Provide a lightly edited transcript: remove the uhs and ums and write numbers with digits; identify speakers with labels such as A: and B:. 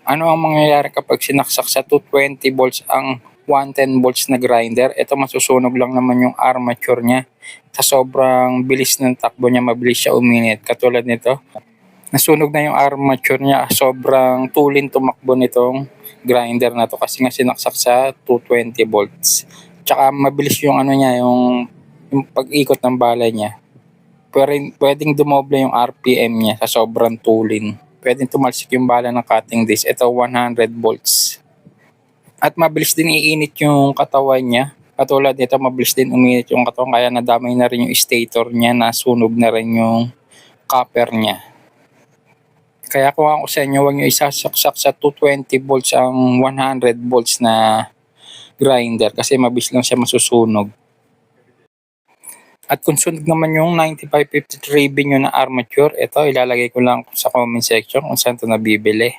A: Ano ang mangyayari kapag sinaksak sa 220 volts ang 110 volts na grinder? Ito, masusunog lang naman yung armature niya. Sa sobrang bilis ng takbo niya, mabilis siya uminit. Katulad nito, nasunog na yung armature niya. Sobrang tulin tumakbo nitong grinder na to kasi nga sinaksak sa 220 volts. Tsaka mabilis yung ano niya, yung pag-ikot ng bala niya. Pwedeng dumoble yung RPM niya sa sobrang tulin. Pwedeng tumalsik yung bala ng cutting disc. Ito 100 volts. At mabilis din iinit yung katawan niya. Katulad nito, mabilis din uminit yung katawan kaya nadamay na rin yung stator niya, nasunog na rin yung copper niya. Kaya kung ako sa inyo, huwag nyo isasaksak sa 220 volts ang 100 volts na grinder kasi mabilis lang siya masusunog. At kung sunog naman yung 9553 nyo na armature, ito ilalagay ko lang sa comment section kung saan ito nabibili.